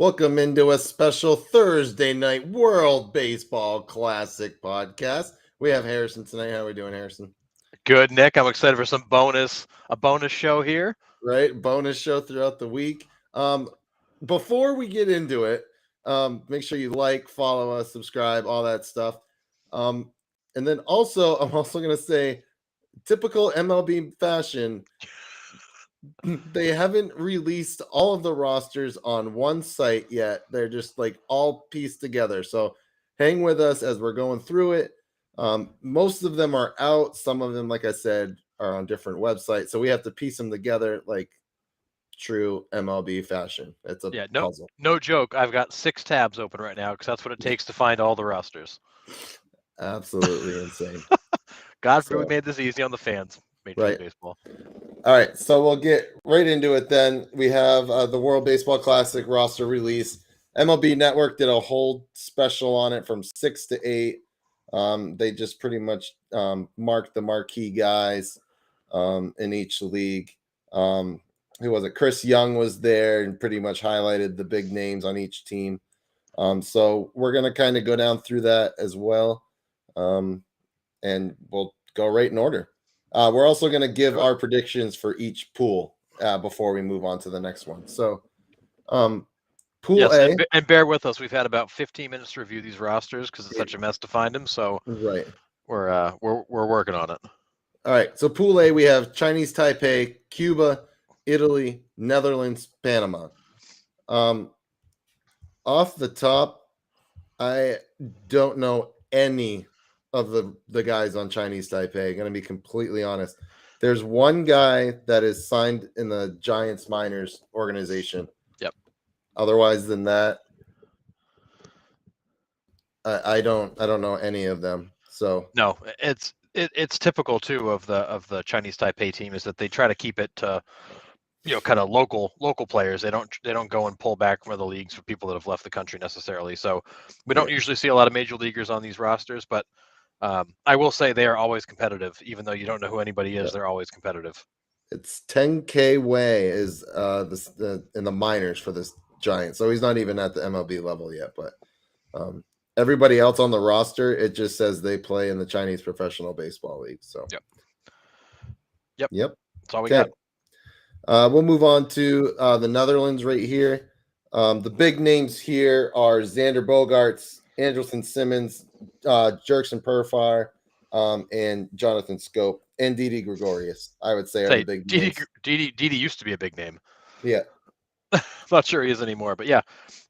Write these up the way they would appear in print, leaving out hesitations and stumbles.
Welcome into a special Thursday night World Baseball Classic podcast. We have Harrison tonight. How are we doing, Harrison? Good, Nick. I'm excited for a bonus show here. Right? Bonus show throughout the week. Before we get into it, make sure you like, follow us, subscribe, all that stuff. And then also, I'm also going to say, typical MLB fashion, they haven't released all of the rosters on one site yet. They're just like all pieced together. So hang with us as we're going through it. Most of them are out. Some of them, like I said, are on different websites. So we have to piece them together like true MLB fashion. It's a puzzle. No joke. I've got 6 tabs open right now because that's what it takes to find all the rosters. Absolutely insane. God forbid we made this easy on the fans. Major League Baseball. All right, so we'll get right into it then. We have the World Baseball Classic roster release. MLB Network did a whole special on it from 6 to 8. They just pretty much marked the marquee guys in each league. Who was it? Chris Young was there and pretty much highlighted the big names on each team. So we're going to kind of go down through that as well. And we'll go right in order. We're also going to give our predictions for each pool before we move on to the next one. So, Pool A, and bear with us. We've had about 15 minutes to review these rosters because it's such a mess to find them. So, right, we're working on it. All right. So, Pool A, we have Chinese Taipei, Cuba, Italy, Netherlands, Panama. Off the top, I don't know any of the guys on Chinese Taipei. Going to be completely honest. There's one guy that is signed in the Giants minors organization. Yep. Otherwise than that, I don't know any of them. So no, it's typical too of the Chinese Taipei team is that they try to keep it to kind of local players. They don't go and pull back from other leagues for people that have left the country necessarily. So we don't usually see a lot of major leaguers on these rosters, but I will say they are always competitive, even though you don't know who anybody is. They're always competitive. It's 10K Way is in the minors for this Giant, so he's not even at the MLB level yet. But everybody else on the roster, it just says they play in the Chinese Professional Baseball League. So yep. That's all we got. We'll move on to the Netherlands right here. The big names here are Xander Bogaerts, Andrelton Simmons, Jurickson Profar, and Jonathan Scope, and Didi Gregorius, I would say, are the big names. Didi used to be a big name. Yeah. I'm not sure he is anymore, but yeah,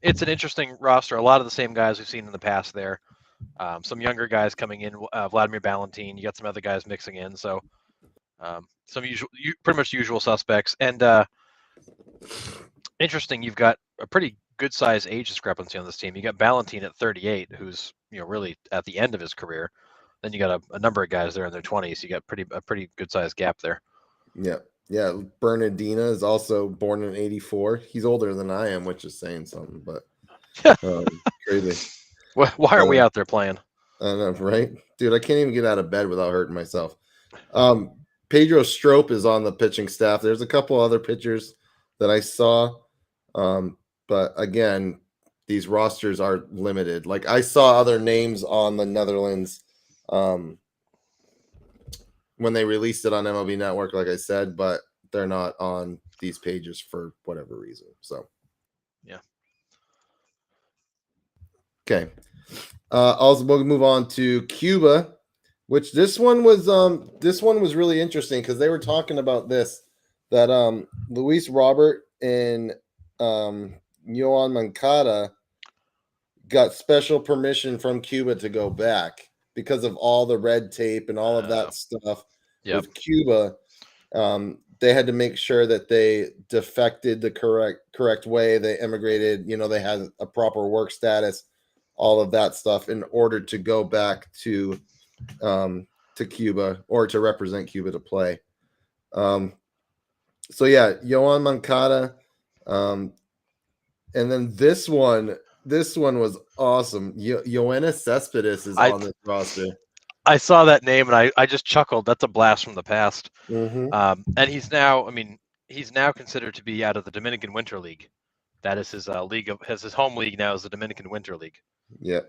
it's an interesting roster. A lot of the same guys we've seen in the past there. Some younger guys coming in, Vladimir Valentin. You got some other guys mixing in, so some pretty much usual suspects. And interesting, you've got a pretty good size age discrepancy on this team. You got Valentin at 38, who's really at the end of his career. Then you got a number of guys there in their 20s. You got a pretty good size gap there. Yeah. Bernardina is also born in 84. He's older than I am, which is saying something, but crazy. Why aren't we out there playing? I don't know, right? Dude, I can't even get out of bed without hurting myself. Pedro Strop is on the pitching staff. There's a couple other pitchers that I saw. But again, these rosters are limited. Like I saw other names on the Netherlands when they released it on MLB Network, like I said, but they're not on these pages for whatever reason. So, yeah. Okay. Also, we'll move on to Cuba, which this one was really interesting because they were talking about this, that Luis Robert and Yoan Moncada got special permission from Cuba to go back because of all the red tape and all of that stuff with Cuba. They had to make sure that they defected the correct way. They immigrated, they had a proper work status, all of that stuff in order to go back to Cuba or to represent Cuba to play. So yeah, Yoan Moncada. And then this one was awesome. Yoenis Cespedes is on this roster. I saw that name and I just chuckled. That's a blast from the past. Mm-hmm. And he's now considered to be out of the Dominican Winter League. That is his his home league now is the Dominican Winter League. Yeah.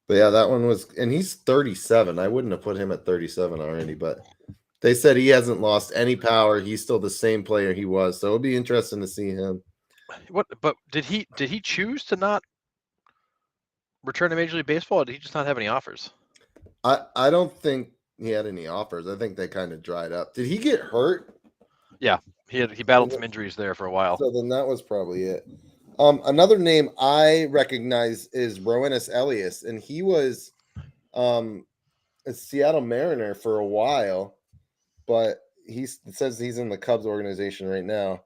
But yeah, that one was, and he's 37. I wouldn't have put him at 37 already, but they said he hasn't lost any power. He's still the same player he was. So it'll be interesting to see him. What? But did he choose to not return to Major League Baseball, or did he just not have any offers? I don't think he had any offers. I think they kind of dried up. Did he get hurt? Yeah, he battled some injuries there for a while. So then that was probably it. Another name I recognize is Roenis Elias, and he was a Seattle Mariner for a while, but it says he's in the Cubs organization right now.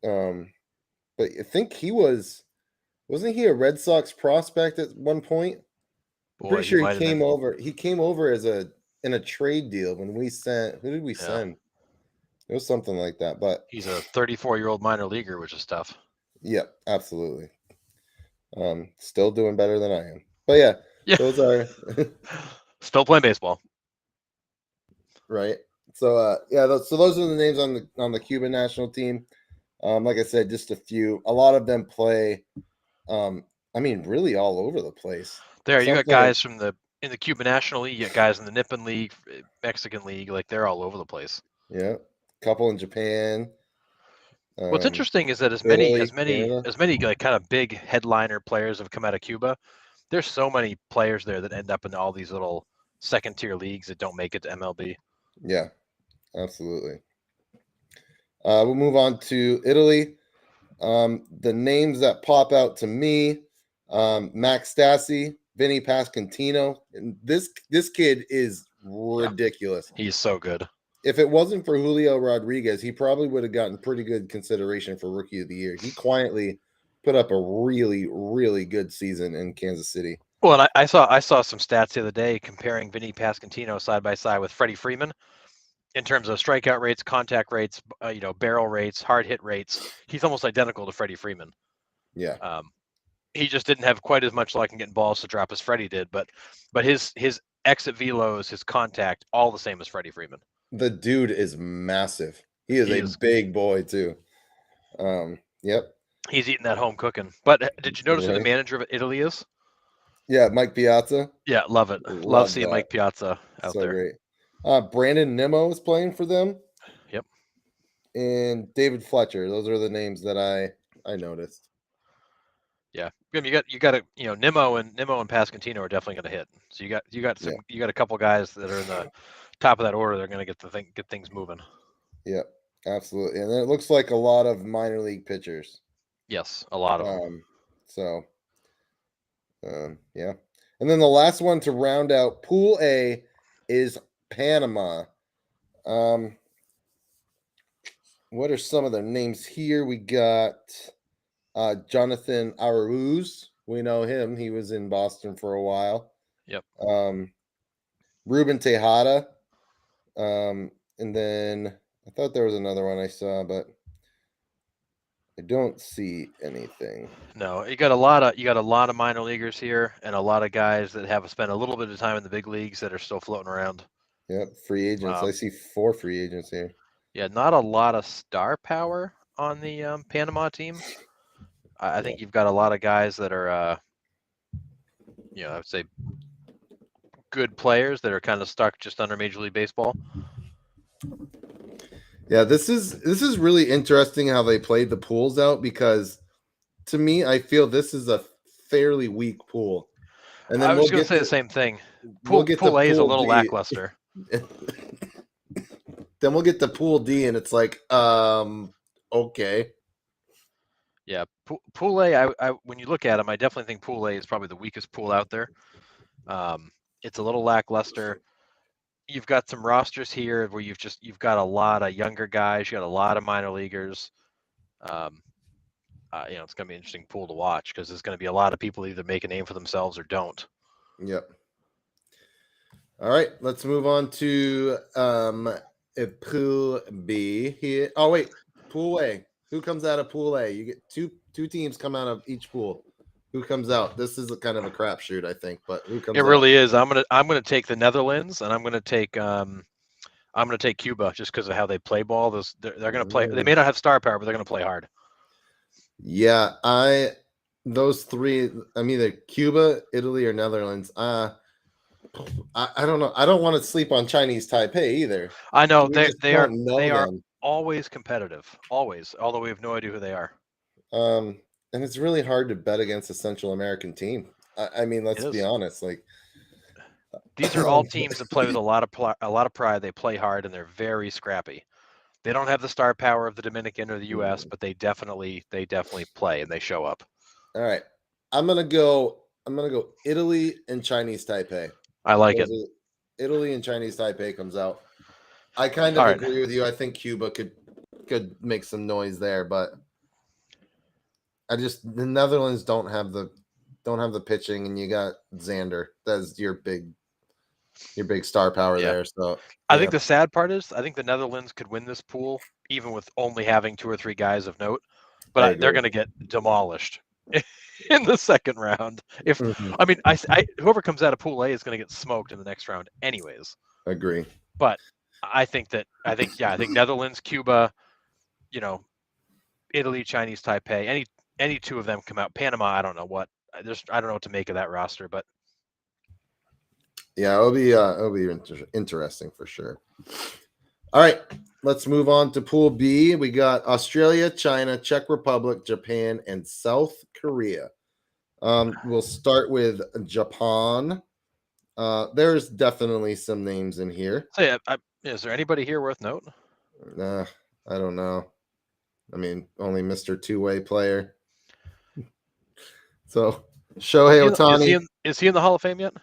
But I think wasn't he a Red Sox prospect at one point? I'm pretty sure he came over. He came over in a trade deal when we sent. Who did we send? It was something like that. But he's a 34-year-old minor leaguer, which is tough. Yeah, absolutely. Still doing better than I am. But yeah. Those are still playing baseball. Right. So so those are the names on the Cuban national team. Like I said, just a few. A lot of them play really all over the place. You got guys in the Cuban National League, you got guys in the Nippon League, Mexican League, like they're all over the place. Yeah. Couple in Japan. What's interesting is that as many like kind of big headliner players have come out of Cuba, there's so many players there that end up in all these little second tier leagues that don't make it to MLB. Yeah, absolutely. We'll move on to Italy. The names that pop out to me, Max Stassi, Vinny Pasquantino. And this kid is ridiculous. Yeah. He's so good. If it wasn't for Julio Rodriguez, he probably would have gotten pretty good consideration for Rookie of the Year. He quietly put up a really, really good season in Kansas City. Well, and I saw some stats the other day comparing Vinny Pasquantino side by side with Freddie Freeman in terms of strikeout rates, contact rates, barrel rates, hard hit rates. He's almost identical to Freddie Freeman. Yeah. He just didn't have quite as much luck in getting balls to drop as Freddie did, but his exit velos, his contact, all the same as Freddie Freeman. The dude is massive. He is a big boy too. Yep. He's eating that home cooking. But did you notice who the manager of Italy is? Yeah, Mike Piazza. Yeah, love it. Love seeing Mike Piazza out there. Great. Brandon Nimmo is playing for them. Yep. And David Fletcher. Those are the names that I noticed. Yeah, you got Nimmo and Pasquantino are definitely going to hit. So you got a couple guys that are in the top of that order. They're going to get things moving. Yeah, absolutely. And then it looks like a lot of minor league pitchers. Yes, a lot of them. Yeah. And then the last one to round out Pool A is Panama. What are some of their names here? We got Jonathan Arauz. We know him. He was in Boston for a while. Yep. Ruben Tejada. And then I thought there was another one I saw, but I don't see anything. No, you got a lot of minor leaguers here, and a lot of guys that have spent a little bit of time in the big leagues that are still floating around. Yep, free agents. I see 4 free agents here. Yeah, not a lot of star power on the Panama team. I think you've got a lot of guys that are, I would say, good players that are kind of stuck just under Major League Baseball. Yeah, this is really interesting how they played the pools out, because to me, I feel this is a fairly weak pool. And then I was going to say the same thing. Pool A is a little lackluster. Then we'll get to Pool D, and it's like, okay. Yeah, Pool A. I when you look at them, I definitely think Pool A is probably the weakest pool out there. It's a little lackluster. You've got some rosters here where you've got a lot of younger guys. You got a lot of minor leaguers. It's going to be an interesting pool to watch, because there's going to be a lot of people either make a name for themselves or don't. Yep. All right, let's move on to Pool B here. Oh wait, Pool A. Who comes out of Pool A? You get two teams come out of each pool. Who comes out? This is a kind of a crapshoot, I think. But who comes? It really is. I'm gonna take the Netherlands, and I'm gonna take Cuba, just because of how they play ball. They're gonna play. They may not have star power, but they're gonna play hard. Yeah, those three. I'm either Cuba, Italy, or Netherlands. I don't know. I don't want to sleep on Chinese Taipei either. I know We just they don't know are them. always competitive, always. Although we have no idea who they are. And it's really hard to bet against a Central American team. I mean, It let's be is. honest. Like, These are all teams that play with a lot of pride. They play hard and they're very scrappy. They don't have the star power of the Dominican or the U.S., but they definitely play and they show up. all right, I'm gonna go. I'm gonna go Italy and Chinese Taipei. I like it. Italy and Chinese Taipei comes out. I kind All of right. agree with you. I think Cuba could make some noise there, but the Netherlands don't have the pitching, and you got Xander. That's your big star power Yeah. there. So I think the sad part is I think the Netherlands could win this pool even with only having 2 or 3 guys of note, but they're going to get demolished in the second round. If Mhm. I mean, whoever comes out of Pool A is going to get smoked in the next round, anyways. Agree. But I think Netherlands, Cuba, you know, Italy, Chinese Taipei, any two of them come out. Panama, I don't know what. I don't know what to make of that roster, but Yeah, it'll be interesting for sure. All right, let's move on to Pool B. We got Australia, China, Czech Republic, Japan, and South Korea. We'll start with Japan. There's definitely some names in here. so is there anybody here worth note? I don't know. I mean, only Mr. Two-way player. So Shohei Ohtani. Is he in the Hall of Fame yet?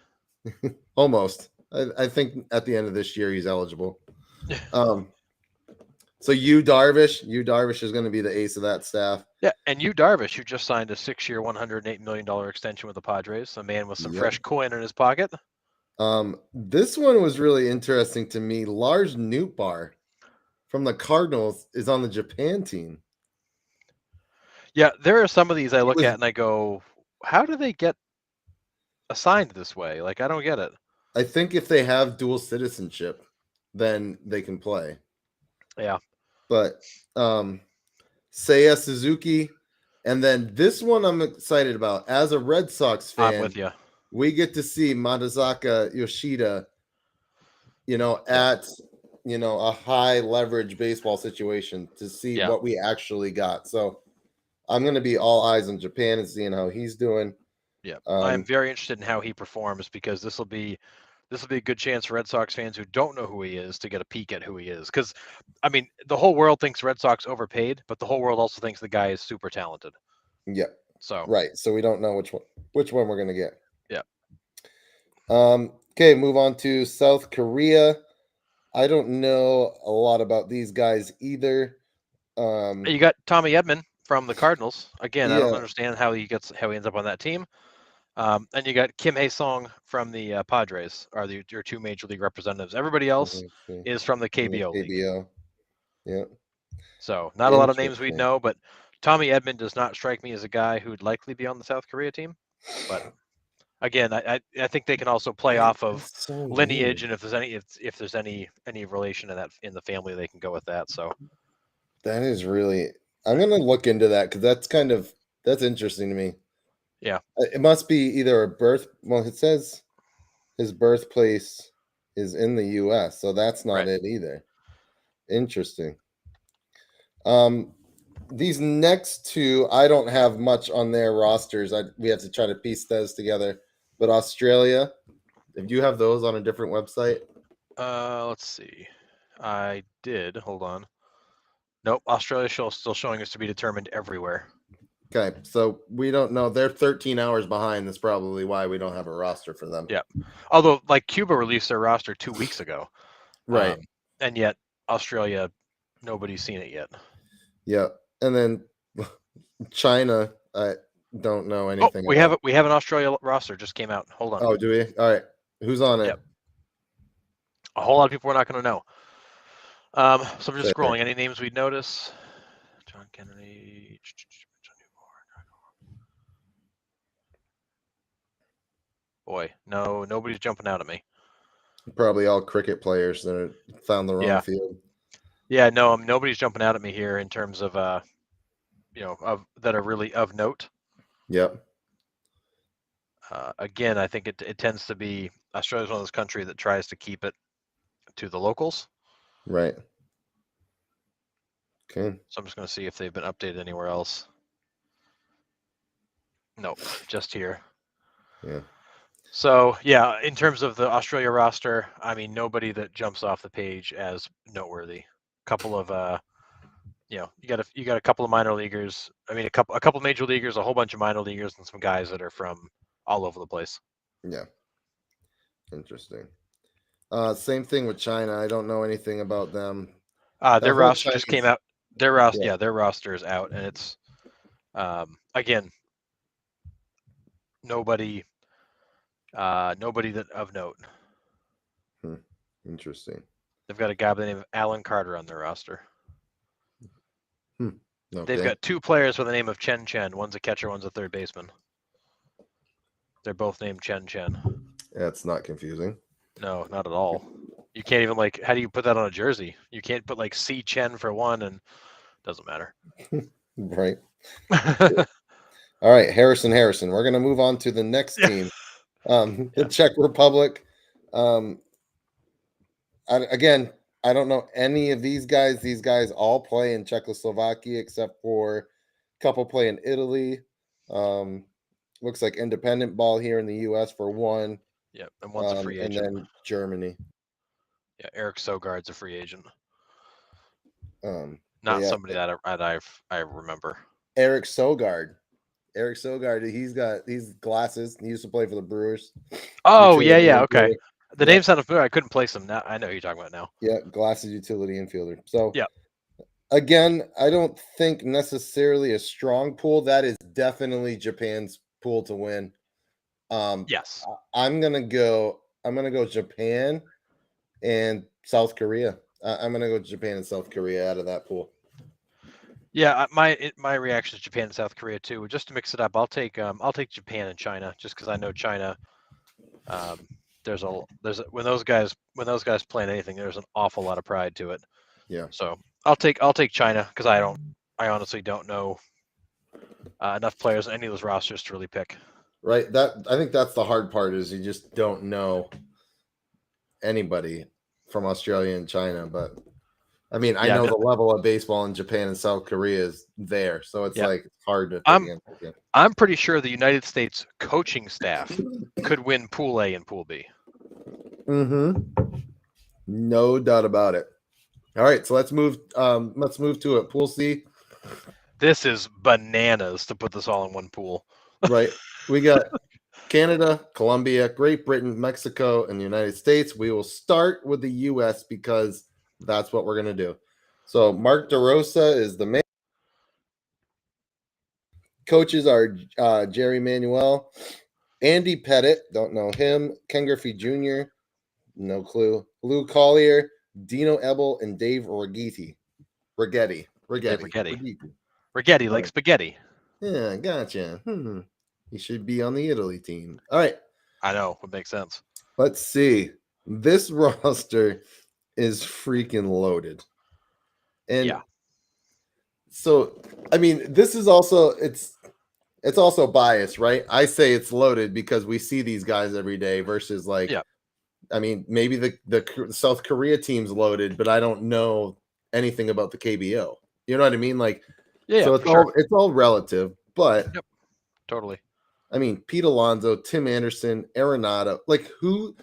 Almost. I think at the end of this year he's eligible. So Yu Darvish is going to be the ace of that staff. Yeah, and Yu Darvish, who just signed a 6-year, $108 million extension with the Padres, a man with some fresh coin in his pocket. This one was really interesting to me. Lars Nootbaar from the Cardinals is on the Japan team. Yeah, there are some of these I look at and I go, how do they get assigned this way? Like, I don't get it. I think if they have dual citizenship, then they can play. Yeah. But Seiya Suzuki, and then this one I'm excited about. As a Red Sox fan, I'm with you. We get to see Madazaka Yoshida, at a high leverage baseball situation to see what we actually got. So I'm going to be all eyes on Japan and seeing how he's doing. Yeah, I'm very interested in how he performs because this will be a good chance for Red Sox fans who don't know who he is to get a peek at who he is. Because, I mean, the whole world thinks Red Sox overpaid, but the whole world also thinks the guy is super talented. Yeah. So right. So we don't know which one we're going to get. Yeah. Okay, move on to South Korea. I don't know a lot about these guys either. You got Tommy Edman from the Cardinals. Again, I don't understand how he ends up on that team. And you got Kim Hae-sung from the Padres are your 2 major league representatives. Everybody else is from the KBO league. Yeah. So not a lot of names we'd know, but Tommy Edman does not strike me as a guy who'd likely be on the South Korea team. But again, I think they can also play off of lineage, and if there's any relation in the family, they can go with that. So that is really. I'm gonna look into that because that's interesting to me. Yeah, it must be either a birth. Well, it says his birthplace is in the U.S., so that's not it either. Interesting. These next two, I don't have much on their rosters. We have to try to piece those together. But Australia, if you have those on a different website, let's see. I did. Hold on. Nope. Australia still showing us to be determined everywhere. Okay, so we don't know. They're 13 hours behind. That's probably why we don't have a roster for them. Yeah. Although, like Cuba released their roster 2 weeks ago, right? And yet Australia, nobody's seen it yet. Yeah, and then China, I don't know anything. We have an Australia roster just came out. Hold on. Oh, do we? All right. Who's on it? Yep. A whole lot of people we're not going to know. So I'm just scrolling. Any names we'd notice? John Kennedy. Boy, no, nobody's jumping out at me. Probably all cricket players that found the wrong field. Yeah, no, nobody's jumping out at me here in terms of that are really of note. Yep. Again, I think it tends to be Australia's one of those countries that tries to keep it to the locals. Right. Okay. So I'm just going to see if they've been updated anywhere else. Nope, just here. Yeah. So yeah, in terms of the Australia roster, I mean, nobody that jumps off the page as noteworthy. Couple of you got a couple of minor leaguers. I mean, a couple major leaguers, a whole bunch of minor leaguers, and some guys that are from all over the place. Yeah. Interesting. Same thing with China. I don't know anything about them. Their whole roster just came Chinese- out. Their roster, yeah, their roster is out, and it's again nobody that of note. Interesting. They've got a guy by the name of Alan Carter on their roster. Okay. They've got two players with the name of Chen Chen. One's a catcher, one's a third baseman. They're both named Chen Chen. That's not confusing. No, not at all. You can't even how do you put that on a jersey? You can't put C Chen for one and doesn't matter. Right. All right, Harrison. We're going to move on to the next team. The Czech Republic. Again, I don't know any of these guys. These guys all play in Czechoslovakia except for a couple play in Italy. Looks like independent ball here in the U.S. for one. Yep, and one's a free agent. And then Germany. Yeah, Eric Sogard's a free agent. Not somebody that I remember. Eric Sogard. He's glasses. He used to play for the Brewers. Oh, yeah, okay. The name sounded familiar. I couldn't place him. Now I know who you're talking about now. Yeah, glasses utility infielder. So yeah. Again, I don't think necessarily a strong pool. That is definitely Japan's pool to win. Yes. I'm gonna go Japan and South Korea. I'm gonna go Japan and South Korea out of that pool. Yeah, my reaction is Japan and South Korea too. Just to mix it up, I'll take Japan and China just because I know China. When those guys play in anything, there's an awful lot of pride to it. Yeah. So I'll take China because I honestly don't know enough players on any of those rosters to really pick. Right. I think that's the hard part is you just don't know anybody from Australia and China, but I mean, I know the level of baseball in Japan and South Korea is there, so it's it's hard to. I'm pretty sure the United States coaching staff could win Pool A and Pool B. Mm-hmm. No doubt about it. All right, so let's move to it. Pool C. This is bananas to put this all in one pool. Right. We got Canada, Colombia, Great Britain, Mexico, and the United States. We will start with the U.S. because that's what we're going to do. So Mark DeRosa is the main. Coaches are Jerry Manuel, Andy Pettit, don't know him, Ken Griffey Jr., no clue, Lou Collier, Dino Ebel, and Dave Righetti. Righetti like spaghetti. Yeah, gotcha. He should be on the Italy team. All right. I know. It makes sense. Let's see. This roster is freaking loaded. And so, I mean, this is also, it's also biased, right? I say it's loaded because we see these guys every day versus I mean, maybe the South Korea team's loaded, but I don't know anything about the KBO. You know what I mean? So it's all relative, but totally. I mean, Pete Alonso, Tim Anderson, Arenado, who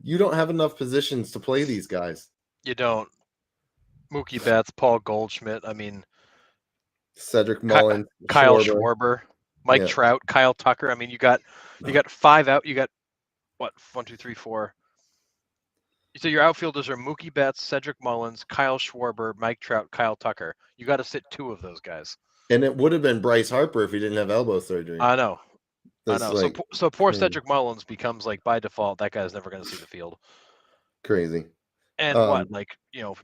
you don't have enough positions to play these guys. You don't. Mookie Betts, Paul Goldschmidt. I mean, Cedric Mullins, Kyle Schwarber, Mike Trout, Kyle Tucker. I mean, you got 5 out. You got what? 1, 2, 3, 4. So your outfielders are Mookie Betts, Cedric Mullins, Kyle Schwarber, Mike Trout, Kyle Tucker. You got to sit 2 of those guys. And it would have been Bryce Harper if he didn't have elbow surgery. I know. So poor Cedric Mullins becomes by default that guy's never going to see the field. Crazy. And do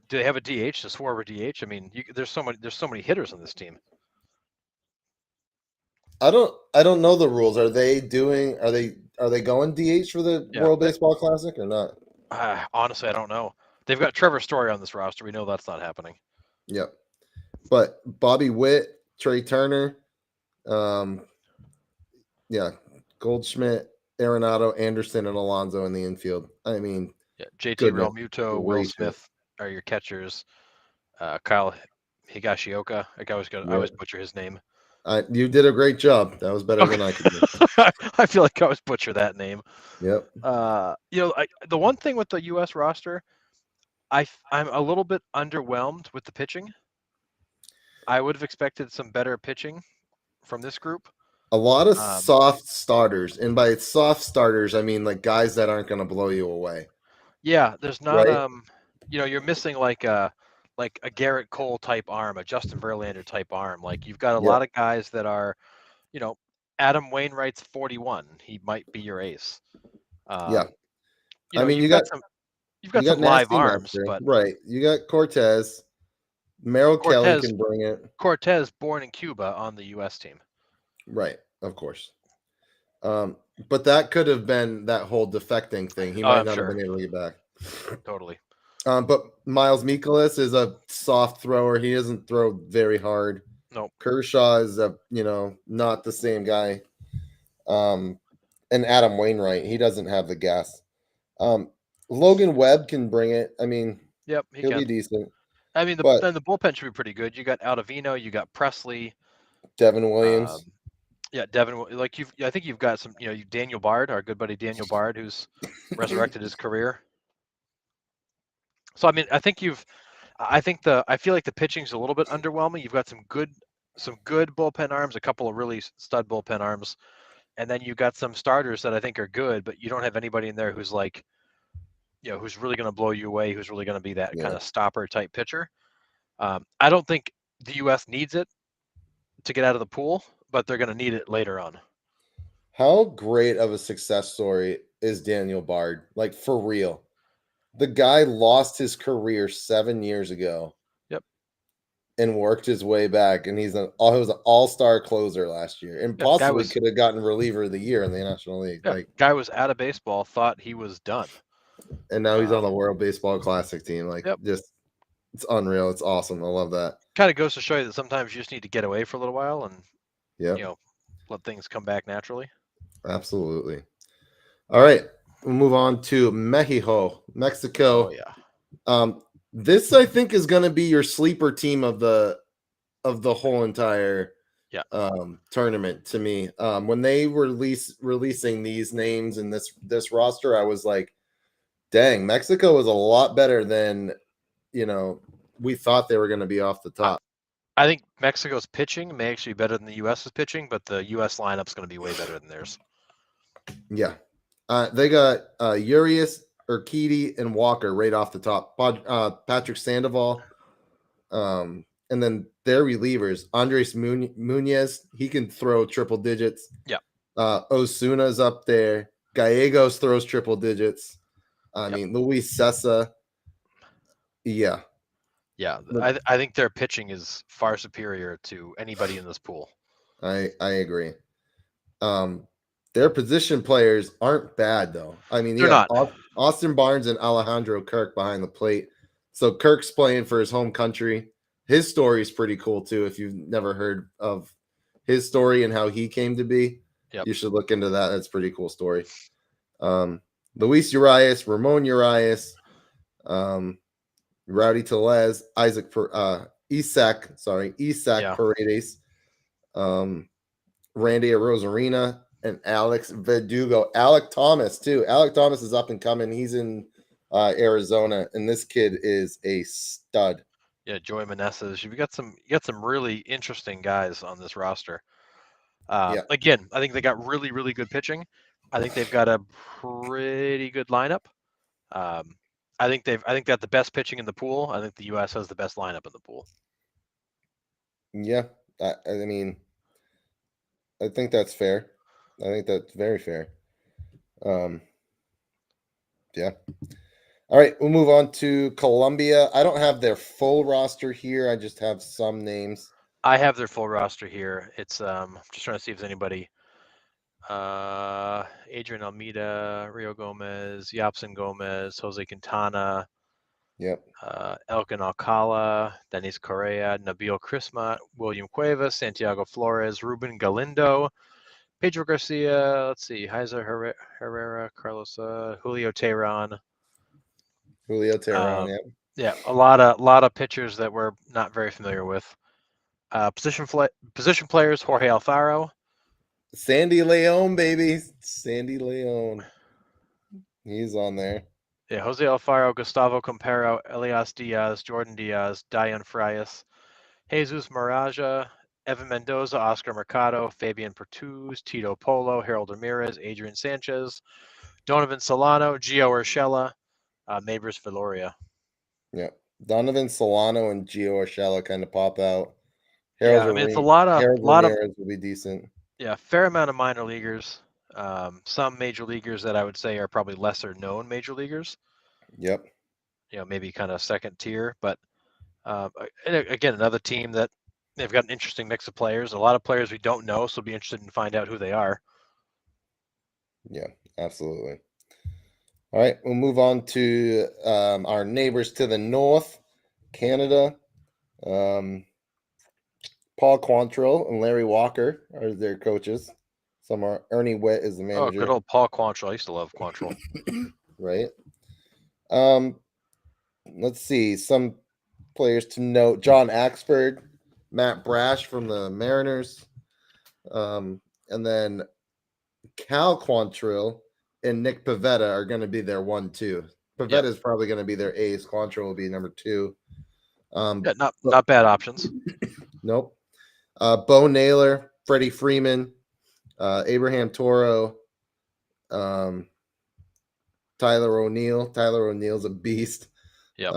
they have a DH? Does Schwarber DH? I mean, there's so many hitters on this team. I don't know the rules. Are they going DH for the World Baseball Classic or not? Honestly, I don't know. They've got Trevor Story on this roster. We know that's not happening. Yep. But Bobby Witt, Trey Turner, um, yeah, Goldschmidt, Arenado, Anderson, and Alonso in the infield. I mean, Yeah, JT goodness Realmuto, Will gracious. Smith are your catchers. Kyle Higashioka. I Yeah, always butcher his name. you did a great job. That was better Okay. than I could do. I feel like I always butcher that name. Yep. The one thing with the U.S. roster, I'm a little bit underwhelmed with the pitching. I would have expected some better pitching from this group. A lot of Um, soft starters, and by soft starters, I mean like guys that aren't going to blow you away, yeah, there's not right? you're missing like a Garrett Cole type arm, a Justin Verlander type arm. Like you've got a Yep. lot of guys that are, you know, Adam Wainwright's 41. He might be your ace. Yeah. Um, I mean, you've got you got some live Nasty arms, Nestor, but right? You got Cortez, Merrill Kelly Cortez can bring it, Cortez born in Cuba on the U.S. team. right? Of course. Um, but that could have been that whole defecting thing. He Oh, might I'm not have sure, been able to get back. totally. But Miles Mikolas is a soft thrower. He doesn't throw very hard. Nope. Kershaw is not the same guy. And Adam Wainwright, he doesn't have the gas. Logan Webb can bring it. I mean, Yep, he he'll can. be decent. I mean, But then the bullpen should be pretty good. You got Altavino, you got Presley. Devin Williams, Yeah, Devin. Like I think you've got some. Daniel Bard, our good buddy Daniel Bard, who's resurrected his career. So I mean, I feel like the pitching's a little bit underwhelming. You've got some good bullpen arms, a couple of really stud bullpen arms, and then you've got some starters that I think are good, but you don't have anybody in there who's like, who's really going to blow you away, who's really going to be that kind yeah. of stopper type pitcher. I don't think the U.S. needs it to get out of the pool, but they're going to need it later on. How great of a success story is Daniel Bard? Like for real. The guy lost his career 7 years ago. Yep. And worked his way back, and he was an all-star closer last year, and possibly could have gotten reliever of the year in the National League. Yeah, guy was out of baseball, thought he was done, and now he's on the World Baseball Classic team. Like, just it's unreal. It's awesome. I love that. Kind of goes to show you that sometimes you just need to get away for a little while and let things come back naturally. Absolutely. All right, we'll move on to Mexico. Oh yeah. This I think is going to be your sleeper team of the whole entire tournament to me. When they were releasing these names and this roster, I was like, dang, Mexico is a lot better than we thought they were going to be off the top. I think Mexico's pitching may actually be better than the US's pitching, but the US lineup's going to be way better than theirs. Yeah. They got Urias, Urquidy, and Walker right off the top. Patrick Sandoval. And then their relievers, Andres Munoz, he can throw triple digits. Yeah. Osuna's up there. Gallegos throws triple digits. I mean, Luis Cessa. Yeah. Yeah. I think their pitching is far superior to anybody in this pool. I agree. Their position players aren't bad, though. I mean, they're not. Austin Barnes and Alejandro Kirk behind the plate. So Kirk's playing for his home country. His story is pretty cool, too. If you've never heard of his story and how he came to be, you should look into that. That's a pretty cool story. Luis Urias, Ramon Urias, Rowdy Tellez, Isaac Paredes, Randy Arozarena, and Alex Verdugo. Alek Thomas, too. Alek Thomas is up and coming. He's in Arizona, and this kid is a stud. Yeah, Joey Meneses. You got some really interesting guys on this roster. Again, I think they got really, really good pitching. I think they've got a pretty good lineup. I think they have the best pitching in the pool. I think the U.S. has the best lineup in the pool. Yeah, I mean, I think that's fair. I think that's very fair. Yeah. All right, we'll move on to Colombia. I don't have their full roster here. I just have some names. I have their full roster here. It's just trying to see if there's anybody. Adrian Almeida, Rio Gomez, Yapson Gomez, Jose Quintana, Yep. Elkin Alcala, Denis Correa, Nabil Crisma, William Cuevas, Santiago Flores, Ruben Galindo, Pedro Garcia, let's see, Heiser Herrera, Carlos, Julio Teheran. Julio Teheran. Yep. Yeah, a lot of pitchers that we're not very familiar with. Position players: Jorge Alfaro, Sandy Leon, baby. Sandy Leon. He's on there. yeah, Jose Alfaro, Gustavo Campero, Elias Diaz, Jordan Diaz, Diane Frias, Jesus Maraja, Evan Mendoza, Oscar Mercado, Fabian Pertuz, Tito Polo, Harold Ramirez, Adrian Sanchez, Donovan Solano, Gio Urshela, Mabers Veloria. Yep. Donovan Solano and Gio Urshela kind of pop out. Yeah, I mean it's a Harold lot of Ramirez will be decent. yeah, fair amount of minor leaguers. Some major leaguers that I would say are probably lesser known major leaguers. Yep. Maybe kind of second tier, but again, another team that they've got an interesting mix of players. A lot of players we don't know, so be interested in find out who they are. Yeah, absolutely. All right, we'll move on to our neighbors to the north, Canada. Paul Quantrill and Larry Walker are their coaches. Some are Ernie Witt is the Oh, manager. good old Paul Quantrill. I used to love Quantrill. Right. Let's see some players to note: John Axford, Matt Brash from the Mariners, and then Cal Quantrill and Nick Pivetta are going to be their 1-2. Pivetta is probably going to be their ace. Quantrill will be number 2. Yeah, not bad options. Nope. Bo Naylor, Freddie Freeman, Abraham Toro, Tyler O'Neill. Tyler O'Neill's a beast. Yep.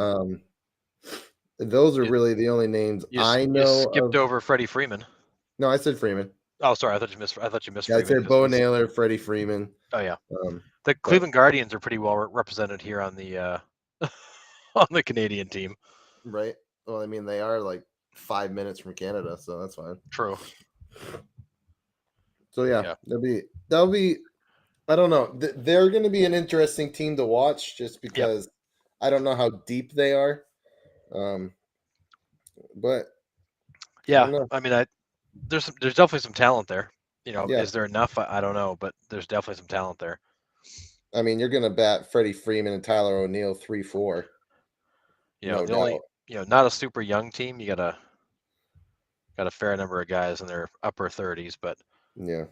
Those are really the only names I know. You skipped over Freddie Freeman. No, I said Freeman. Oh, sorry. I thought you missed Yeah, Freeman. I said Bo Naylor, Freddie Freeman. Oh yeah. The Cleveland Guardians are pretty well represented here on the on the Canadian team. Right. Well, I mean, they are like 5 minutes from Canada, so that's fine. True. So yeah. that'll be. I don't know. They're going to be an interesting team to watch, just because I don't know how deep they are. But yeah, I mean, there's definitely some talent there. Yeah. Is there enough? I don't know, but there's definitely some talent there. I mean, you're going to bat Freddie Freeman and Tyler O'Neill 3-4. No doubt. Not a super young team. You got a fair number of guys in their upper 30s, but yeah.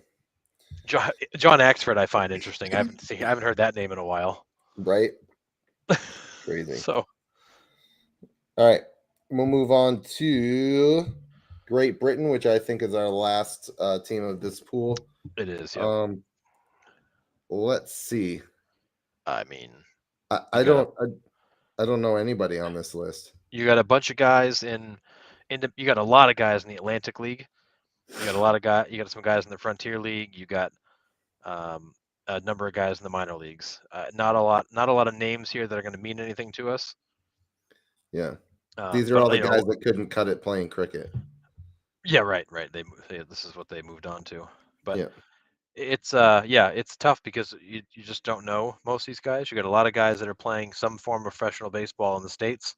John Axford I find interesting. I haven't heard that name in a while. Right. Crazy. So, all right, we'll move on to Great Britain, which I think is our last team of this pool. It is. Yeah. Let's see. I mean, I don't know anybody on this list. You got a bunch of guys you got a lot of guys in the Atlantic League. You got some guys in the Frontier League. You got a number of guys in the minor leagues. Not a lot of names here that are going to mean anything to us. Yeah. These are all the guys that couldn't cut it playing cricket. Yeah, right. This is what they moved on to. But it's tough because you just don't know most of these guys. You got a lot of guys that are playing some form of professional baseball in the States.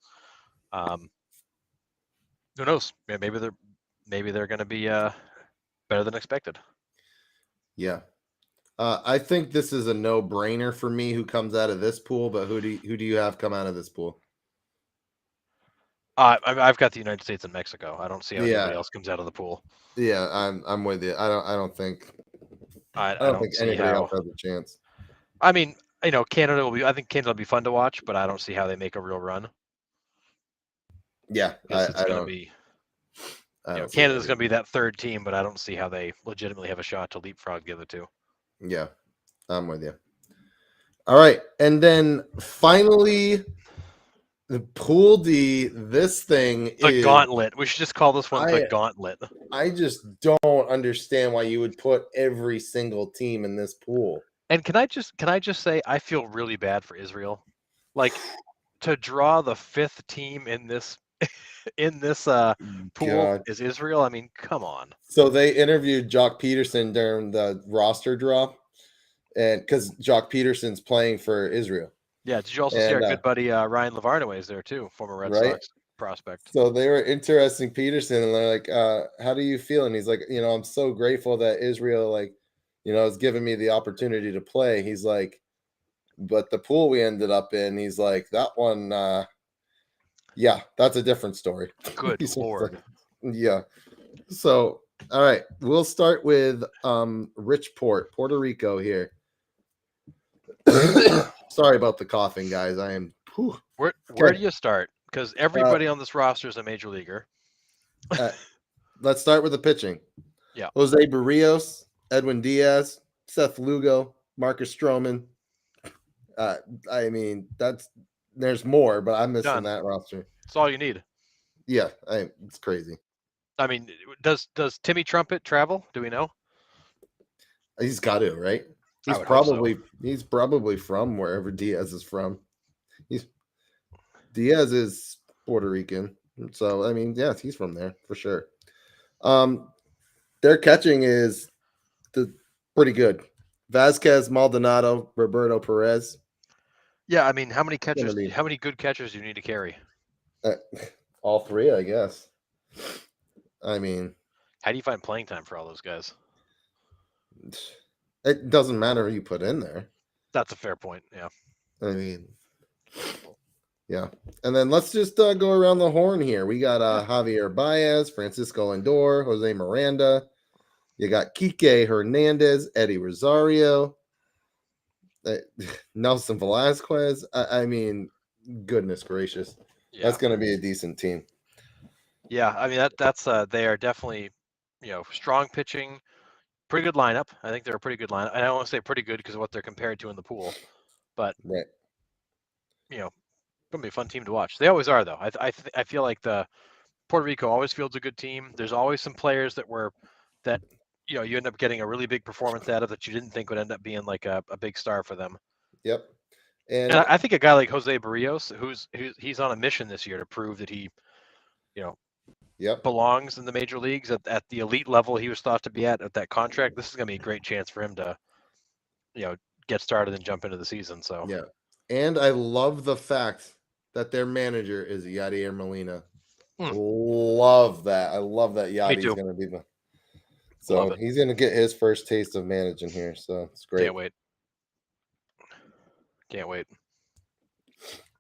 Who knows? Yeah, maybe they're going to be better than expected. Yeah. I think this is a no-brainer for me who comes out of this pool, but who do you have come out of this pool? I've got the United States and Mexico. I don't see how anybody else comes out of the pool. Yeah, I'm with you. I don't think anybody else has a chance. I mean, Canada will be. I think Canada will be fun to watch, but I don't see how they make a real run. Yeah, it's going to be. Canada's going to be that third team, but I don't see how they legitimately have a shot to leapfrog the other two. Yeah, I'm with you. All right, and then finally, the Pool D. This thing is gauntlet. We should just call this one the gauntlet. I just don't understand why you would put every single team in this pool. And can I just say I feel really bad for Israel, like to draw the fifth team in this pool is Israel. I mean, come on. So they interviewed Jock Peterson during the roster draw, and because Jock Peterson's playing for Israel. Yeah. Did you also see our And good buddy Ryan Lavarnway is there too, former Red right. Sox prospect? So they were interesting Peterson, and they're like, how do you feel? And he's like, I'm so grateful that Israel, like, has given me the opportunity to play. He's like, but the pool we ended up in, he's like, that one, yeah, that's a different story. Good He's just like, Lord. yeah. So, all right, we'll start with Richport, Puerto Rico here. Sorry about the coughing, guys. I am. Whew. Where Okay. do you start? Because everybody on this roster is a major leaguer. Let's start with the pitching. Yeah. Jose Barrios, Edwin Diaz, Seth Lugo, Marcus Stroman. I mean, there's more, but I'm missing Done. that roster. That's all you need. Yeah, it's crazy. I mean, does Timmy Trumpet travel? Do we know? He's got to, right? I would hope so. He's probably from wherever Diaz is from. Diaz is Puerto Rican, so I mean, yes, he's from there for sure. Their catching is pretty good. Vasquez, Maldonado, Roberto Perez. Yeah, I mean, how many good catchers do you need to carry? All three, I guess. I mean, how do you find playing time for all those guys? It doesn't matter who you put in there. That's a fair point. Yeah. I mean, yeah. And then let's just go around the horn here. We got Javier Baez, Francisco Lindor, Jose Miranda. You got Kike Hernandez, Eddie Rosario, Nelson Velasquez. I mean, goodness gracious. Yeah. That's going to be a decent team. Yeah, I mean that's they are definitely, strong pitching, pretty good lineup. I think they're a pretty good lineup. I don't want to say pretty good because of what they're compared to in the pool, but right. Gonna be a fun team to watch. They always are, though. I feel like the Puerto Rico always fields a good team. There's always some players that you end up getting a really big performance out of that you didn't think would end up being like a big star for them. Yep. And I think a guy like Jose Barrios, he's on a mission this year to prove that he, belongs in the major leagues at the elite level he was thought to be at that contract. This is going to be a great chance for him to, get started and jump into the season. So yeah, and I love the fact that their manager is Yadier Molina. Love that. I love that Yadi's going to be the. So he's going to get his first taste of managing here. So it's great. Can't wait.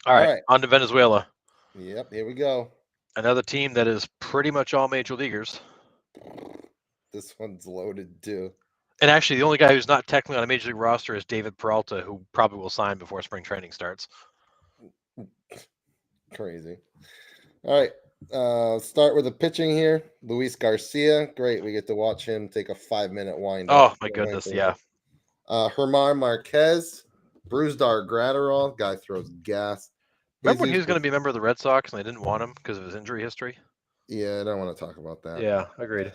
All right. On to Venezuela. Yep, here we go. Another team that is pretty much all major leaguers. This one's loaded too. And actually, the only guy who's not technically on a major league roster is David Peralta, who probably will sign before spring training starts. Crazy. All right. Start with the pitching here. Luis Garcia. Great. We get to watch him take a 5-minute wind up. Oh, my goodness. Yeah. Germán Marquez. Brusdar Graterol. Guy throws gas. Remember when he was going to be a member of the Red Sox and they didn't want him because of his injury history? Yeah, I don't want to talk about that. Yeah, agreed.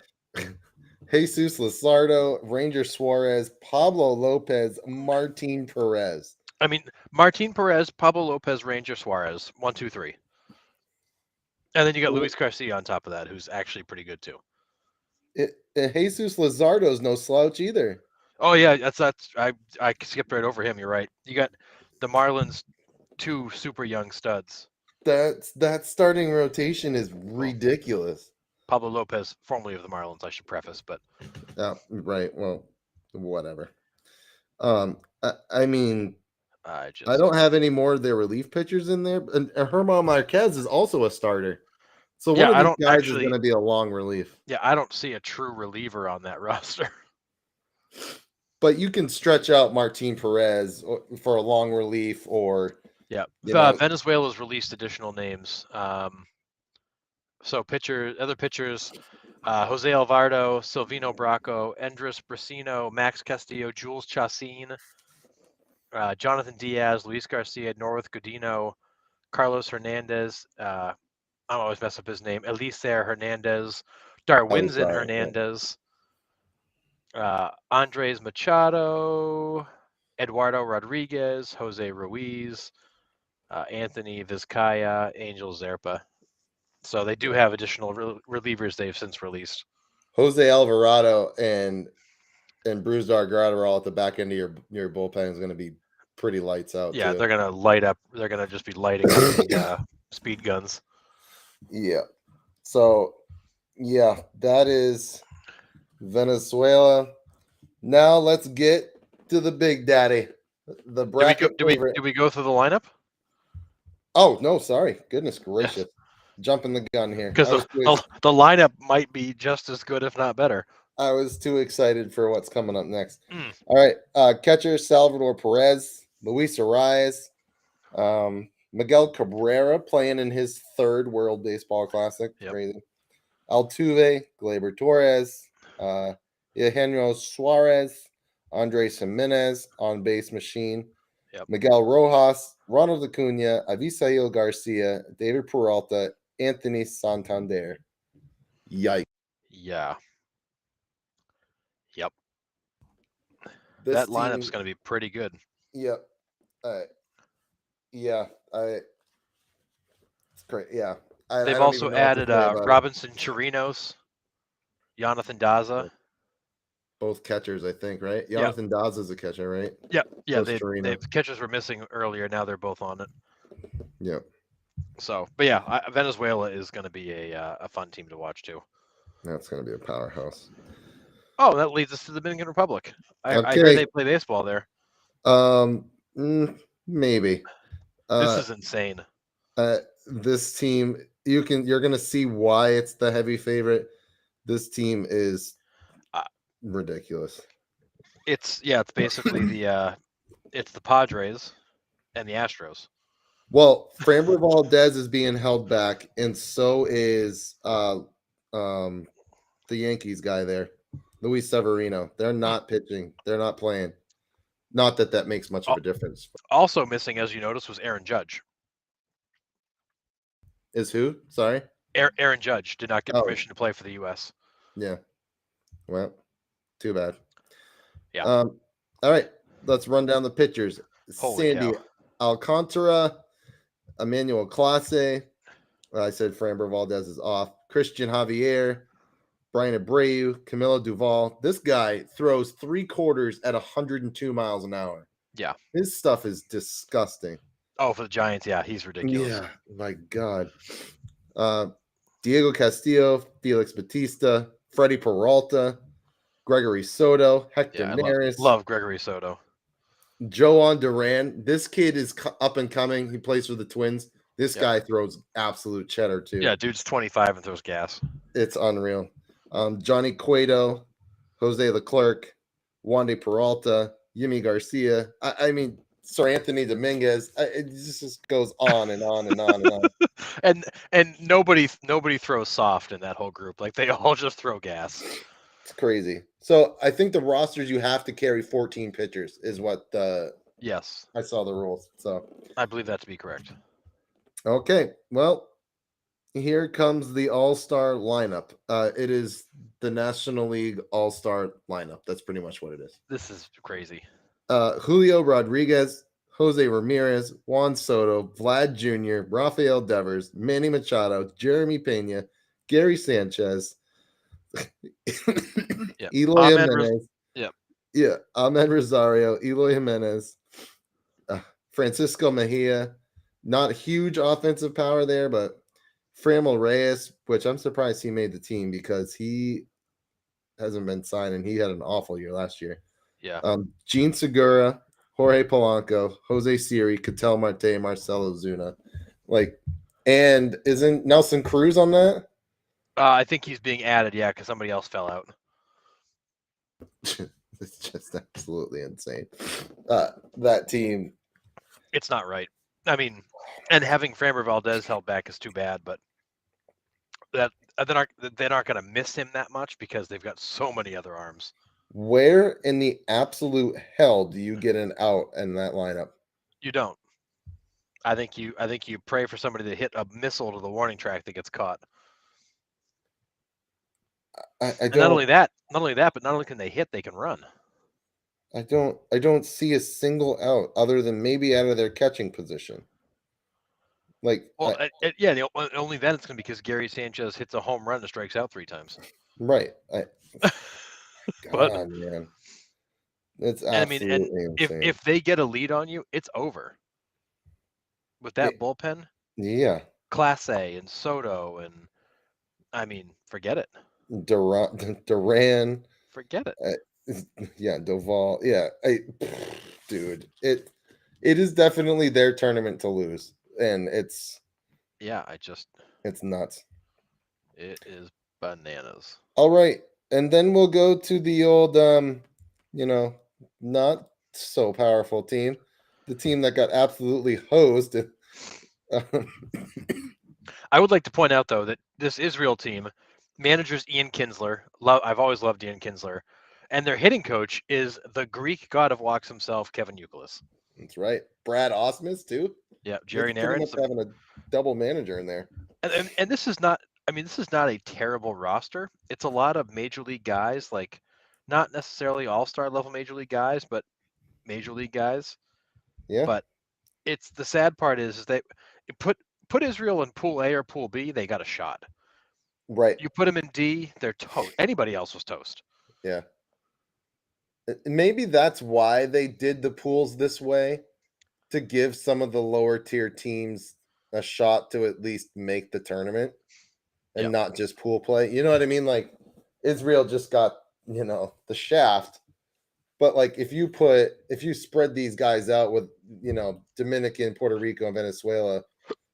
Jesus Luzardo, Ranger Suarez, Pablo Lopez, Martin Perez. I mean, Martin Perez, Pablo Lopez, Ranger Suarez. 1, 2, 3. And then you got Luis Garcia on top of that, who's actually pretty good too. Jesus Luzardo's no slouch either. Oh yeah, that's I skipped right over him. You're right. You got the Marlins' 2 super young studs. That starting rotation is ridiculous. Pablo Lopez, formerly of the Marlins, I should preface, but right. Well, whatever. I mean, I don't have any more of their relief pitchers in there. And Germán Marquez is also a starter. So one of these guys is going to be a long relief. Yeah, I don't see a true reliever on that roster. But you can stretch out Martin Perez for a long relief or... Yeah, Venezuela's released additional names. So other pitchers, Jose Alvarado, Silvino Bracco, Andres Brasino, Max Castillo, Jules Chacin, Jonathan Diaz, Luis Garcia, North Godino, Carlos Hernandez. I'm always mess up his name. Elicer Hernandez, Darwinzon Hernandez, Andres Machado, Eduardo Rodriguez, Jose Ruiz, Anthony Vizcaya, Angel Zerpa. So they do have additional relievers they've since released. Jose Alvarado and Brusdar Graterol at the back end of your bullpen is going to be pretty lights out. Yeah, too. they're gonna light up. They're gonna just be lighting up the speed guns. Yeah. So, yeah, that is Venezuela. Now let's get to the big daddy, the bracket favorite. Did we go through the lineup? Oh no, sorry. Goodness gracious, Yes. jumping the gun here. Because the lineup might be just as good, if not better. I was too excited for what's coming up next. Mm. All right, catcher Salvador Perez, Luis Arias, Miguel Cabrera playing in his third World Baseball Classic. Yep. Crazy. Altuve, Gleyber Torres, Eugenio Suarez, Andres Jimenez, on base machine, Yep. Miguel Rojas, Ronald Acuna, Avisail Garcia, David Peralta, Anthony Santander. Yikes. Yeah. Yep. This that lineup's team- going to be pretty good. Yep. It's great. Yeah. They've also added Robinson Chirinos, Jonathan Daza. Both catchers, I think, right? Jonathan Daza is a catcher, right? Yeah. Chirino. Catchers were missing earlier. Now they're both on it. Yep. So, but yeah, Venezuela is going to be a fun team to watch too. That's going to be a powerhouse. Oh, that leads us to the Dominican Republic. I hear they play baseball there. Maybe. This is insane. This team, you're going to see why it's the heavy favorite. This team is ridiculous. It's basically it's the Padres and the Astros. Well, Framber Valdez is being held back, and so is the Yankees guy there, Luis Severino. They're not pitching. They're not playing. Not that makes much of a difference. Also missing, as you noticed, was Aaron Judge. Is who? Sorry? Aaron Judge did not get permission to play for the U.S. Yeah. Well, too bad. Yeah. All right. Let's run down the pitchers. Holy Sandy cow. Alcantara, Emmanuel Clase. I said Framber Valdez is off. Christian Javier, Brian Abreu, Camilo Duval. This guy throws 3/4 at 102 miles an hour. Yeah. His stuff is disgusting. Oh, for the Giants, yeah, he's ridiculous. Yeah, my God. Diego Castillo, Felix Batista, Freddie Peralta, Gregory Soto, Hector Neris. Love Gregory Soto. Joan Duran. This kid is up and coming. He plays for the Twins. This guy throws absolute cheddar too. Yeah, dude's 25 and throws gas. It's unreal. Johnny Cueto, Jose Leclerc, Wandy Peralta, Yimi Garcia. I mean, Sir Anthony Dominguez. It just goes on and on and on and on. and nobody throws soft in that whole group. Like they all just throw gas. It's crazy. So I think the rosters you have to carry 14 pitchers is what yes. I saw the rules. So I believe that to be correct. Okay. Well, here comes the all-star lineup. It is the National League all-star lineup. That's pretty much what it is. This is crazy. Julio Rodriguez, Jose Ramirez, Juan Soto, Vlad Jr., Rafael Devers, Manny Machado, Jeremy Pena, Gary Sanchez, Eloy Jimenez. Ahmed Rosario, Eloy Jimenez, Francisco Mejia. Not huge offensive power there, but Framil Reyes, which I'm surprised he made the team because he hasn't been signed and he had an awful year last year. Yeah. Gene Segura, Jorge Polanco, Jose Siri, Ketel Marte, Marcelo Zuna. And isn't Nelson Cruz on that? I think he's being added, because somebody else fell out. It's just absolutely insane. That team. It's not right. I mean, and having Framber Valdez held back is too bad, but they're not going to miss him that much because they've got so many other arms. Where in the absolute hell do you get an out in that lineup? You don't. I think you pray for somebody to hit a missile to the warning track that gets caught. I don't. Not only that, but not only can they hit, they can run. I don't see a single out other than maybe out of their catching position. Only then it's going to be because Gary Sanchez hits a home run and strikes out 3 times. Right. God, man. It's And I mean, and absolutely insane. if they get a lead on you, it's over. With that It- bullpen, yeah, Class A and Soto, and I mean, forget it. Duran, Forget it. yeah, Doval, yeah, dude, it is definitely their tournament to lose, and Yeah, it's nuts. it is bananas. All right, and then we'll go to the old, you know, not so powerful team, the team that got absolutely hosed. Um, I would like to point out though that this Israel team managers Ian Kinsler. I've always loved Ian Kinsler, and their hitting coach is the Greek god of walks himself, Kevin Youkilis. that's right, Brad Osmus too. Yeah, It's Jerry pretty much Narons. having a double manager in there. And this is not. I mean, this is not a terrible roster. It's a lot of major league guys, like not necessarily all-star level major league guys, but major league guys. Yeah, But it's the sad part is that put Israel in Pool A or Pool B, they got a shot. right. You put them in D, they're toast. Anybody else was toast. Yeah. Maybe that's why they did the pools this way, to give some of the lower tier teams a shot to at least make the tournament and Yep. not just pool play. You know what I mean? Like Israel just got, the shaft. But like if you spread these guys out with, Dominican, Puerto Rico, and Venezuela,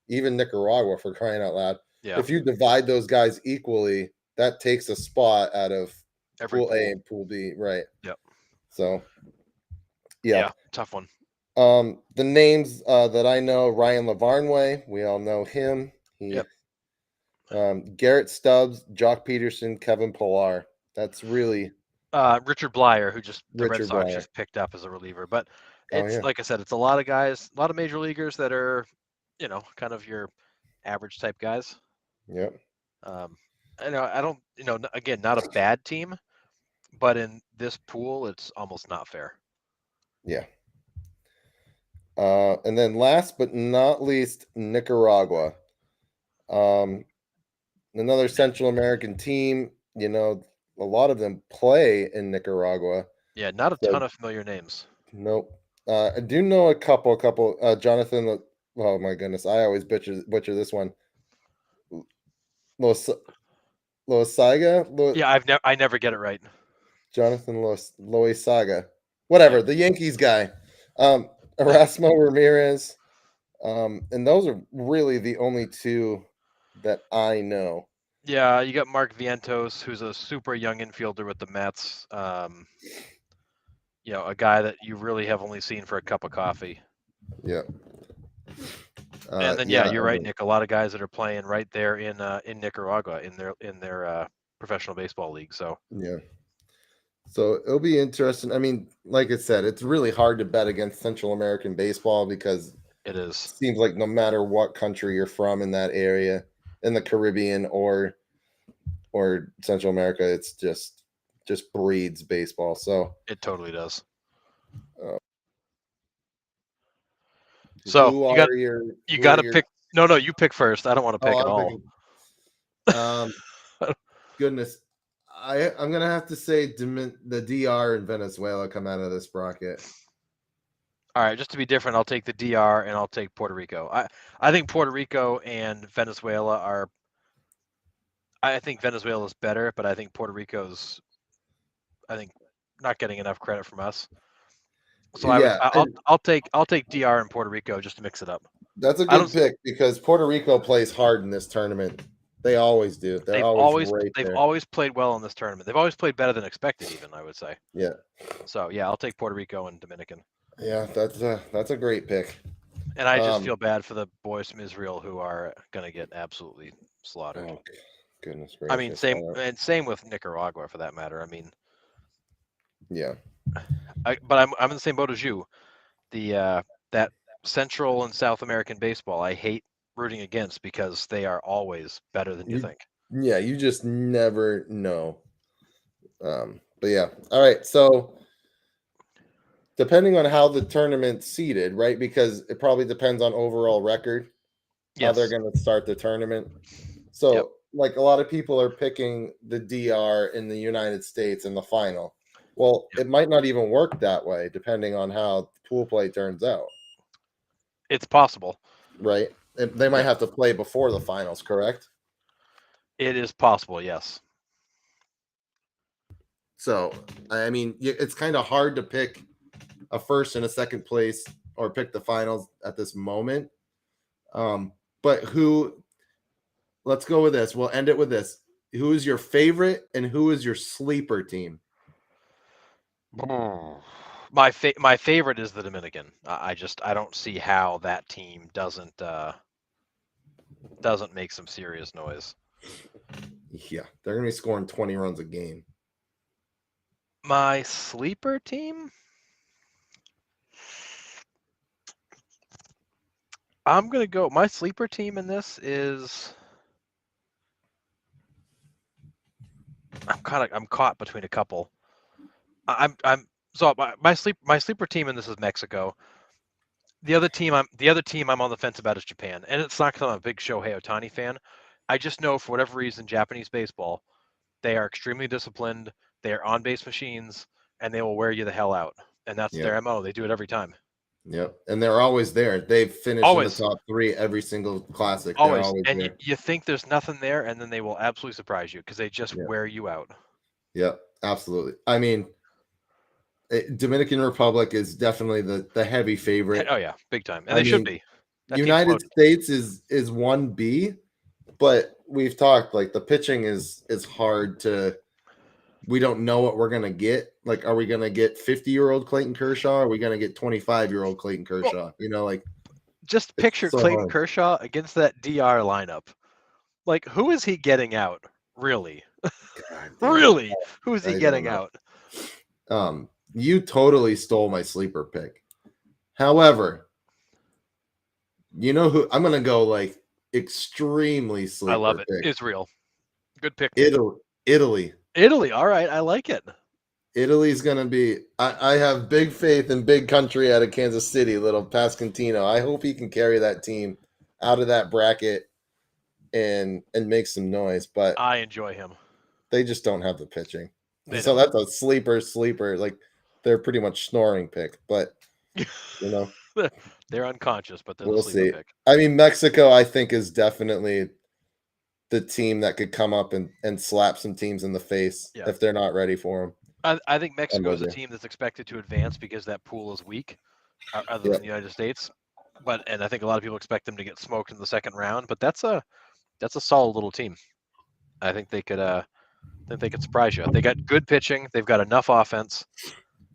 even Nicaragua for crying out loud. Yeah. If you divide those guys equally, that takes a spot out of Every pool A pool. and pool B, right? Yep. So yeah. Tough one. The names that I know, Ryan Lavarnway, we all know him. Yep. Garrett Stubbs, Jock Peterson, Kevin Pillar. That's really Richard Blyer, who the Red Richard Sox Blyer. just picked up as a reliever. But Oh it's yeah, like I said, it's a lot of guys, a lot of major leaguers that are, kind of your average type guys. yep. I don't, again, not a bad team, but in this pool, it's almost not fair. Yeah. And then last but not least, Nicaragua. Another Central American team. A lot of them play in Nicaragua. Yeah, not a So, ton of familiar names. nope. I do know a couple. Jonathan. Oh my goodness, I always butcher this one. Loisaga. Yeah, I never get it right. Jonathan Loisaga. Whatever. Yep. The Yankees guy. Erasmo Ramirez. And those are really the only two that I know. Yeah, you got Mark Vientos, who's a super young infielder with the Mets. A guy that you really have only seen for a cup of coffee. Yeah. And then you're right, Nick. A lot of guys that are playing right there in Nicaragua in their professional baseball league. So yeah. So it'll be interesting. I mean, like I said, it's really hard to bet against Central American baseball because it is. It seems like no matter what country you're from in that area, in the Caribbean or Central America, it's just breeds baseball. So it totally does. So you got to pick. No, you pick first. I don't want to pick at all. Goodness, I'm gonna have to say the DR and Venezuela come out of this bracket. All right, just to be different, I'll take the DR and I'll take Puerto Rico. I think Puerto Rico and Venezuela are. I think Venezuela is better, but I think Puerto Rico's. I think not getting enough credit from us. So I'll take DR and Puerto Rico just to mix it up. That's a good pick because Puerto Rico plays hard in this tournament. They always do. They've always played well in this tournament. They've always played better than expected, even I would say. Yeah. So yeah, I'll take Puerto Rico and Dominican. Yeah, that's a great pick. And I just feel bad for the boys from Israel who are going to get absolutely slaughtered. Oh, goodness gracious. I mean, same with Nicaragua for that matter. I mean, yeah. But I'm in the same boat as you. That Central and South American baseball, I hate rooting against because they are always better than you think. Yeah, you just never know. But yeah, all right. So depending on how the tournament's seeded, right? Because it probably depends on overall record, how they're going to start the tournament. So like a lot of people are picking the DR in the United States in the final. Well, it might not even work that way, depending on how pool play turns out, It's possible. right? They might Yeah. have to play before the finals, correct? It is possible, yes. So, I mean, it's kind of hard to pick a first and a second place or pick the finals at this moment. But let's go with this. We'll end it with this. Who is your favorite and who is your sleeper team? My favorite is the Dominican. I don't see how that team doesn't make some serious noise. Yeah, they're going to be scoring 20 runs a game. My sleeper team? I'm going to go. My sleeper team in this is. I'm caught between a couple. So my sleeper team in this is Mexico. The other team I'm on the fence about is Japan, and it's not because I'm a big Shohei Ohtani fan. I just know for whatever reason, Japanese baseball, they are extremely disciplined. They are on base machines, and they will wear you the hell out. And that's their MO. They do it every time. Yep, and they're always there. They've finished Always. in the top 3 every single classic. Always. They're always And there. you think there's nothing there, and then they will absolutely surprise you because they just wear you out. Yep, absolutely. I mean, Dominican Republic is definitely the heavy favorite. Oh yeah, big time, and they should be. United States is 1B, but we've talked like the pitching is hard to. We don't know what we're gonna get. Like, are we gonna get 50-year-old Clayton Kershaw? Or are we gonna get 25-year-old Clayton Kershaw? Like just picture so Clayton hard. Kershaw against that DR lineup. Like, who is he getting out? Really? Really? Who is he getting out? You totally stole my sleeper pick. However, you know who I'm gonna go like extremely sleeper. I love it. Pick. Israel. Good pick. Italy. All right. I like it. Italy's gonna be. I have big faith in big country out of Kansas City, little Pascantino. I hope he can carry that team out of that bracket and make some noise. But I enjoy him. They just don't have the pitching. So that's a sleeper. Like, they're pretty much snoring pick, but they're unconscious, but we'll see. Pick. I mean, Mexico, I think, is definitely the team that could come up and slap some teams in the face if they're not ready for them. I think Mexico is a team that's expected to advance because that pool is weak, other than the United States. And I think a lot of people expect them to get smoked in the second round. But that's a solid little team. I think they could surprise you. They got good pitching. They've got enough offense.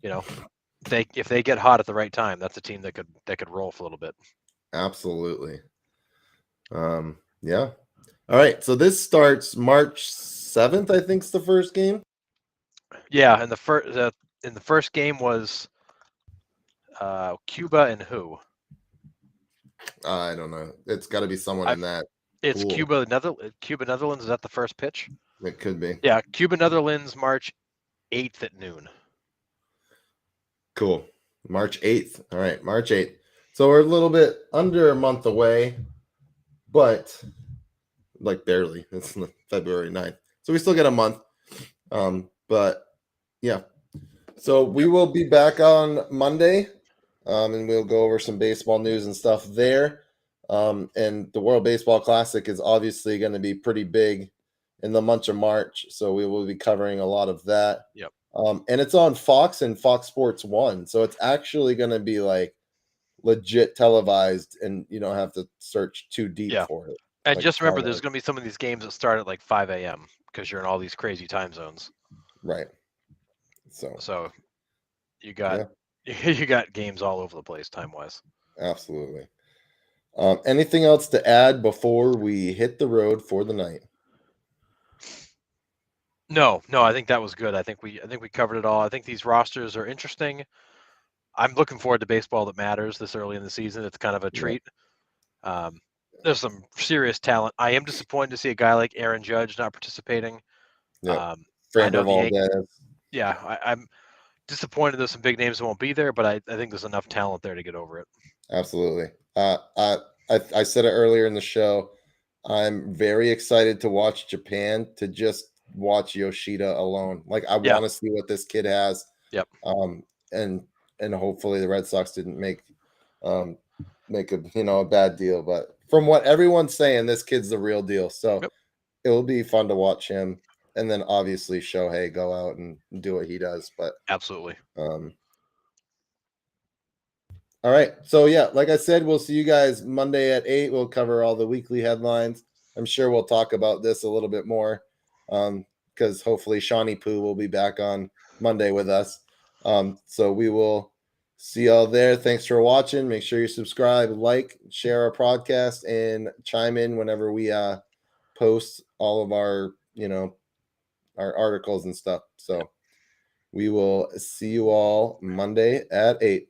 If they get hot at the right time, that's a team that could roll for a little bit. Absolutely. Yeah. All right. So this starts March 7th. I think is the first game. Yeah, and the first game was Cuba and who? I don't know. It's got to be someone in that. It's pool. Cuba Netherlands. Is that the first pitch? It could be. Yeah, Cuba Netherlands, March 8th at noon. Cool. March 8th. All right, March 8th. So we're a little bit under a month away, but like barely. It's February 9th. So we still get a month. But yeah. So we will be back on Monday, and we'll go over some baseball news and stuff there. And the World Baseball Classic is obviously going to be pretty big in the month of March. So we will be covering a lot of that. Yep. And it's on Fox and Fox Sports 1. So it's actually going to be like legit televised, and you don't have to search too deep for it. And like, just remember, there's going to be some of these games that start at like 5 a.m. because you're in all these crazy time zones. Right. So you got you got games all over the place time wise. Absolutely. Anything else to add before we hit the road for the night? No, I think that was good. I think we covered it all. I think these rosters are interesting. I'm looking forward to baseball that matters this early in the season. It's kind of a treat. There's some serious talent. I am disappointed to see a guy like Aaron Judge not participating. Framber Valdez. I'm disappointed there's some big names that won't be there, but I think there's enough talent there to get over it. Absolutely. I said it earlier in the show. I'm very excited to watch Japan to just watch Yoshida alone. Like I Yeah. want to see what this kid has. Yep. And hopefully the Red Sox didn't make a a bad deal. But from what everyone's saying, this kid's the real deal. So Yep. it'll be fun to watch him. And then obviously Shohei go out and do what he does. But Absolutely. all right. So yeah, like I said, we'll see you guys Monday at 8. We'll cover all the weekly headlines. I'm sure we'll talk about this a little bit more. Because hopefully Shawnee Poo will be back on Monday with us. So we will see y'all there. Thanks for watching. Make sure you subscribe, like, share our podcast, and chime in whenever we post all of our our articles and stuff. So we will see you all Monday at 8.